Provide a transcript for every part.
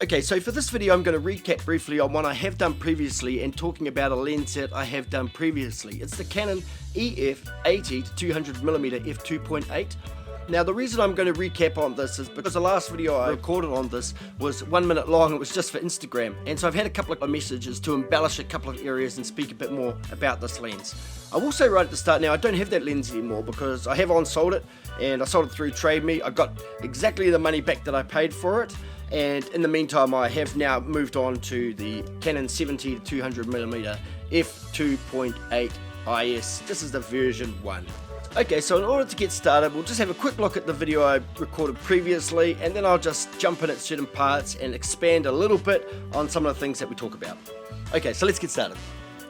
Okay, so for this video I'm going to recap briefly on one I have done previously and talking about a lens that I have done previously. It's the Canon EF 80-200mm f2.8. Now the reason I'm going to recap on this is because the last video I recorded on this was 1 minute long. It was just for Instagram, and so I've had a couple of messages to embellish a couple of areas and speak a bit more about this lens. I will say right at the start now, I don't have that lens anymore because I have on-sold it, and I sold it through TradeMe. I got exactly the money back that I paid for it, and in the meantime I have now moved on to the Canon 70-200mm f2.8 IS. This is the version 1. Okay, so in order to get started, we'll just have a quick look at the video I recorded previously, and then I'll just jump in at certain parts and expand a little bit on some of the things that we talk about. Okay, so let's get started.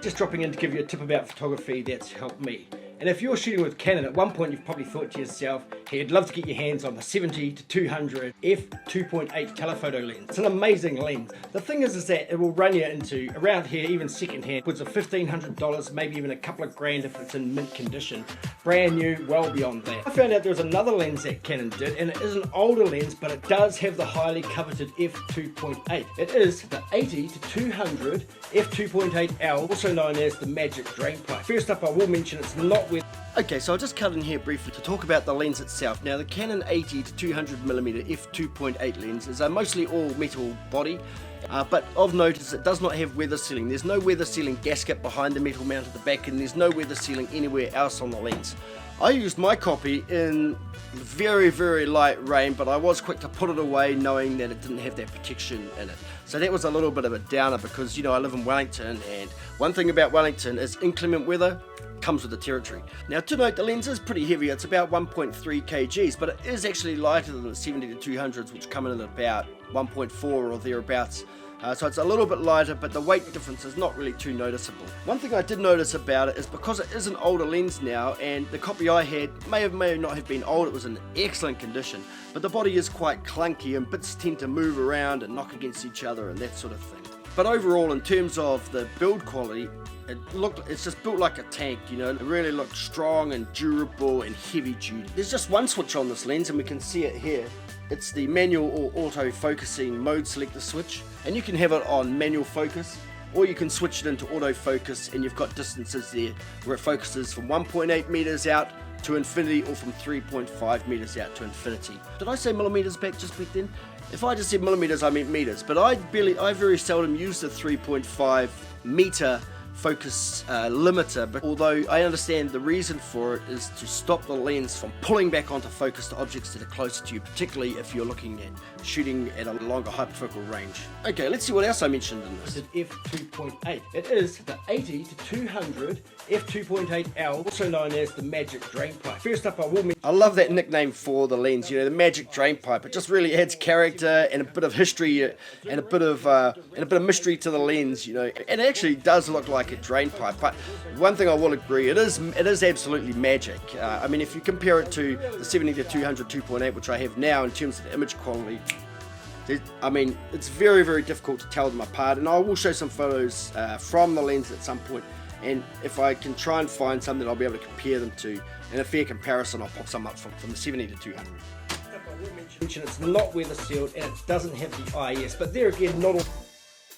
Just dropping in to give you a tip about photography that's helped me. And if you're shooting with Canon, at one point you've probably thought to yourself, hey, I'd love to get your hands on the 70-200 f2.8 telephoto lens. It's an amazing lens. The thing is that it will run you into, around here, even secondhand, upwards of $1,500, maybe even a couple of grand if it's in mint condition. Brand new, well beyond that. I found out there was another lens that Canon did, and it is an older lens, but it does have the highly coveted f2.8. It is the 80-200 f2.8L, also known as the Magic Drainpipe. First up, I will mention it's not with... Okay, so I'll just cut in here briefly to talk about the lens itself. Now the Canon 80-200mm f2.8 lens is a mostly all metal body, but of note is it does not have weather sealing. There's no weather sealing gasket behind the metal mount at the back, and there's no weather sealing anywhere else on the lens. I used my copy in very, very light rain, but I was quick to put it away knowing that it didn't have that protection in it. So that was a little bit of a downer because, you know, I live in Wellington, and one thing about Wellington is inclement weather comes with the territory. Now to note, the lens is pretty heavy. It's about 1.3 kgs, but it is actually lighter than the 70-200s, which come in at about 1.4 or thereabouts. So it's a little bit lighter, but the weight difference is not really too noticeable. One thing I did notice about it is because it is an older lens now, and the copy I had may not have been old, it was in excellent condition, but the body is quite clunky and bits tend to move around and knock against each other and that sort of thing. But overall, in terms of the build quality, it's just built like a tank, you know. It really looks strong and durable and heavy duty. There's just one switch on this lens, and we can see it here. It's the manual or auto focusing mode selector switch, and you can have it on manual focus, or you can switch it into auto focus, and you've got distances there where it focuses from 1.8 meters out to infinity, or from 3.5 meters out to infinity. Did I say millimeters back then? If I just said millimeters, I meant meters, but I very seldom use the 3.5 meter focus limiter, but although I understand the reason for it is to stop the lens from pulling back onto focus to objects that are closer to you, particularly if you're looking at shooting at a longer hyperfocal range. Okay, let's see what else I mentioned in this. It's f2.8. It is the 80-200 f2.8L, also known as the Magic Drainpipe. First up, I love that nickname for the lens, you know, the Magic Drainpipe. It just really adds character and a bit of history and a bit of mystery to the lens, you know. And it actually does look like a drain pipe, but one thing I will agree, it is absolutely magic. I mean, if you compare it to the 70-200 2.8, which I have now, in terms of the image quality, I mean, it's very, very difficult to tell them apart, and I will show some photos from the lens at some point, and if I can try and find some that I'll be able to compare them to, in a fair comparison, I'll pop some up from the 70-200. I will mention it's not weather sealed, and it doesn't have the IS, but there again, not all.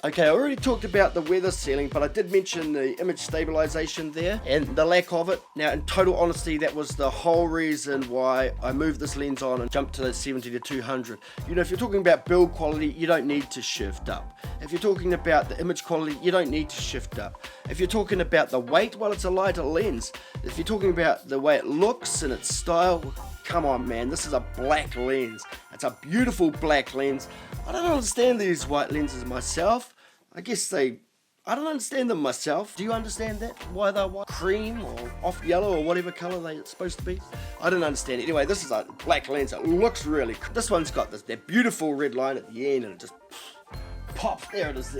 Okay, I already talked about the weather sealing, but I did mention the image stabilization there and the lack of it. Now, in total honesty, that was the whole reason why I moved this lens on and jumped to the 70-200. You know, if you're talking about build quality, you don't need to shift up. If you're talking about the image quality, you don't need to shift up. If you're talking about the weight, well, it's a lighter lens. If you're talking about the way it looks and its style, come on, man, this is a black lens. It's a beautiful black lens. I don't understand these white lenses myself. I don't understand them myself. Do you understand that? Why they're white? Cream or off yellow or whatever color they're supposed to be? I don't understand it. Anyway, this is a black lens. It looks really cool. This one's got that beautiful red line at the end, and it just pops. There it is.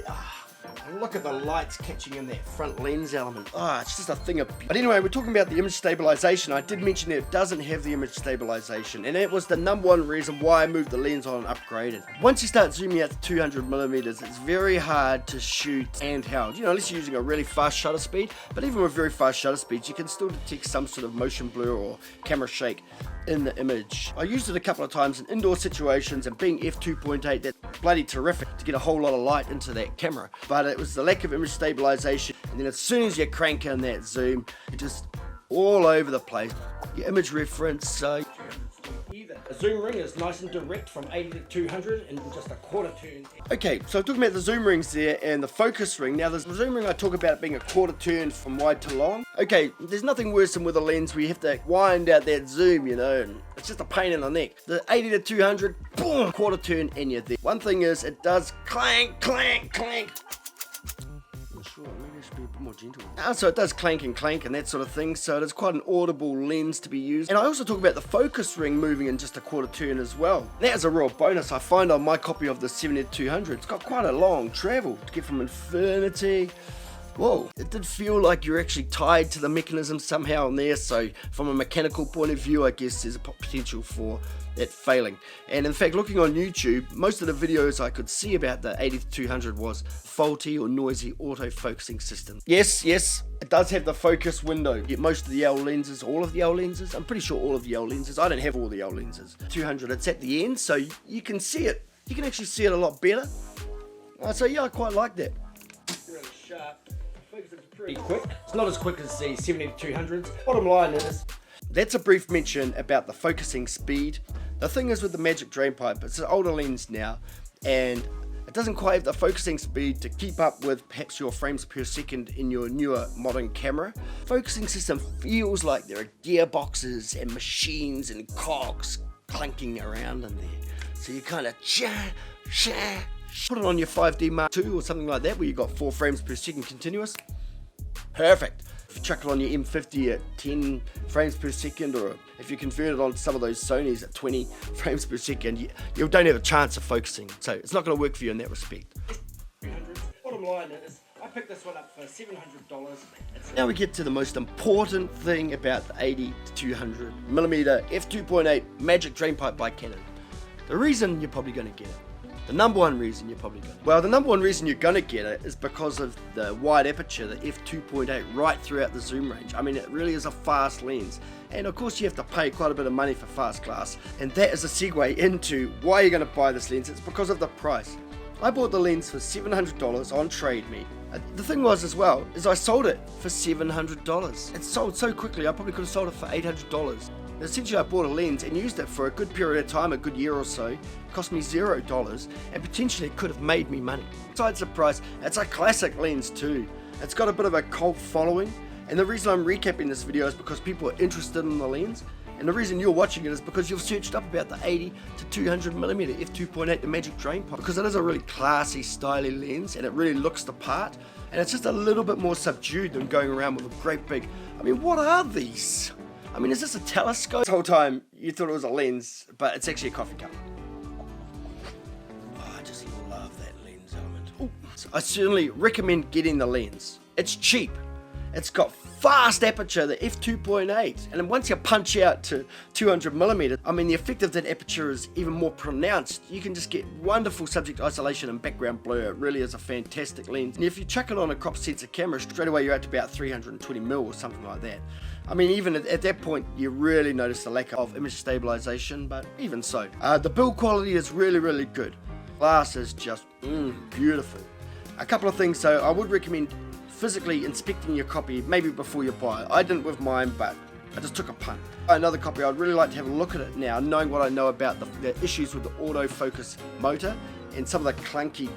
Look at the lights catching in that front lens element. It's just a thing of beauty. But anyway, we're talking about the image stabilization. I did mention that it doesn't have the image stabilization, and it was the number one reason why I moved the lens on and upgraded. Once you start zooming out to 200 millimeters, it's very hard to shoot handheld, unless you're using a really fast shutter speed. But even with very fast shutter speeds, you can still detect some sort of motion blur or camera shake in the image. I used it a couple of times in indoor situations, and being f2.8, that's bloody terrific to get a whole lot of light into that camera. But it was the lack of image stabilization, and then as soon as you crank in that zoom, you're just all over the place. Your image reference, the zoom ring is nice and direct from 80 to 200 in just a quarter turn. Okay, so talking about the zoom rings there and the focus ring. Now the zoom ring I talk about it being a quarter turn from wide to long. Okay, there's nothing worse than with a lens where you have to wind out that zoom, and it's just a pain in the neck. The 80 to 200, boom, quarter turn and you're there. One thing is it does clank, clank, clank. Maybe I should be a bit more gentle. So it does clank and clank and that sort of thing, so it is quite an audible lens to be used. And I also talk about the focus ring moving in just a quarter turn as well. That is a real bonus. I find on my copy of the 70-200, it's got quite a long travel to get from infinity. Whoa, it did feel like you're actually tied to the mechanism somehow in there, so from a mechanical point of view, I guess there's a potential for that failing. And in fact, looking on YouTube, most of the videos I could see about the 80-200 was faulty or noisy auto-focusing system. Yes, it does have the focus window. Most of the L lenses, all of the L lenses, I'm pretty sure all of the L lenses, I don't have all the L lenses. 200, it's at the end, so you can see it. You can actually see it a lot better. So yeah, I quite like that. Really sharp. Pretty quick. It's not as quick as the 70-200s. Bottom line is, that's a brief mention about the focusing speed. The thing is with the Magic Drainpipe, it's an older lens now, and it doesn't quite have the focusing speed to keep up with perhaps your frames per second in your newer modern camera. Focusing system feels like there are gearboxes and machines and cogs clanking around in there. So you kind of put it on your 5D Mark II or something like that, where you've got 4 frames per second continuous. Perfect. If you chuck it on your M50 at 10 frames per second, or if you convert it on some of those Sonys at 20 frames per second, you don't have a chance of focusing. So it's not going to work for you in that respect. Bottom line is, I picked this one up for $700. Now we get to the most important thing about the 80-200 millimeter f2.8 Magic Drainpipe by Canon. The reason you're probably going to get it. The number one reason you're probably going to. Well, the number one reason you're going to get it is because of the wide aperture, the f2.8, right throughout the zoom range. I mean, it really is a fast lens. And of course, you have to pay quite a bit of money for fast glass. And that is a segue into why you're going to buy this lens. It's because of the price. I bought the lens for $700 on TradeMe. The thing was as well, is I sold it for $700. It sold so quickly, I probably could have sold it for $800. Essentially, I bought a lens and used it for a good period of time, a good year or so. It cost me $0, and potentially it could have made me money. Besides the price, it's a classic lens too. It's got a bit of a cult following, and the reason I'm recapping this video is because people are interested in the lens, and the reason you're watching it is because you've searched up about the 80-200mm f2.8, the Magic Drainpipe, because it is a really classy, stylish lens, and it really looks the part, and it's just a little bit more subdued than going around with a great big, I mean, what are these? I mean, is this a telescope? This whole time you thought it was a lens, but it's actually a coffee cup. Oh, I just love that lens element. Ooh. So I certainly recommend getting the lens. It's cheap. It's got fast aperture, the f2.8, and then once you punch out to 200mm, I mean, the effect of that aperture is even more pronounced. You can just get wonderful subject isolation and background blur. It really is a fantastic lens. And if you chuck it on a crop sensor camera, straight away you're at about 320mm or something like that. I mean, even at that point, you really notice the lack of image stabilization, but even so. The build quality is really, really good. Glass is just beautiful. A couple of things, so I would recommend physically inspecting your copy, maybe before you buy it. I didn't with mine, but I just took a punt. Another copy, I'd really like to have a look at it now, knowing what I know about the issues with the autofocus motor and some of the clunky,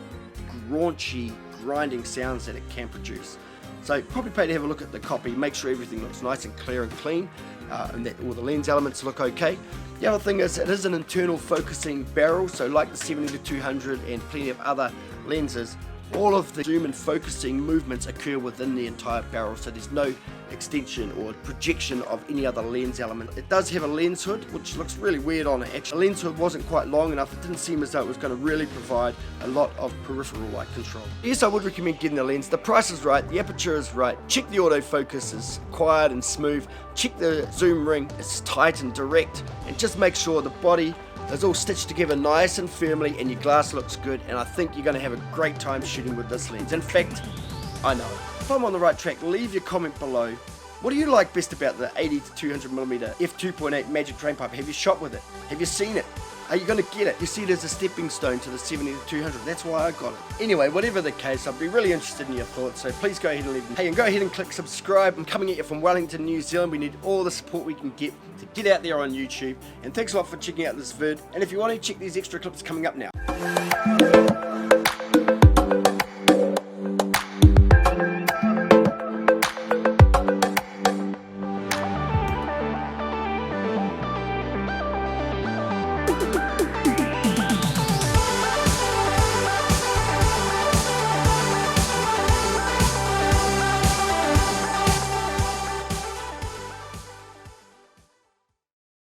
raunchy, grinding sounds that it can produce. So probably pay to have a look at the copy, make sure everything looks nice and clear and clean, and that all the lens elements look okay. The other thing is it is an internal focusing barrel, so like the 70-200 and plenty of other lenses, all of the zoom and focusing movements occur within the entire barrel, so there's no extension or projection of any other lens element. It does have a lens hood, which looks really weird on it. Actually, the lens hood wasn't quite long enough. It didn't seem as though it was going to really provide a lot of peripheral light control. Yes, I would recommend getting the lens. The price is right, the aperture is right. Check the autofocus is quiet and smooth. Check the zoom ring, it's tight and direct, and just make sure the body is all stitched together nice and firmly and your glass looks good, and I think you're going to have a great time shooting with this lens. In fact, I know. If I'm on the right track, leave your comment below. What do you like best about the 80 to 200mm f2.8 Magic Drainpipe? Have you shot with it? Have you seen it? Are you going to get it? You see it as a stepping stone to the 70 to 200. That's why I got it. Anyway, whatever the case, I'd be really interested in your thoughts, so please go ahead and leave them. Hey, and go ahead and click subscribe. I'm coming at you from Wellington, New Zealand. We need all the support we can get to get out there on YouTube. And thanks a lot for checking out this vid. And if you want to, check these extra clips coming up now.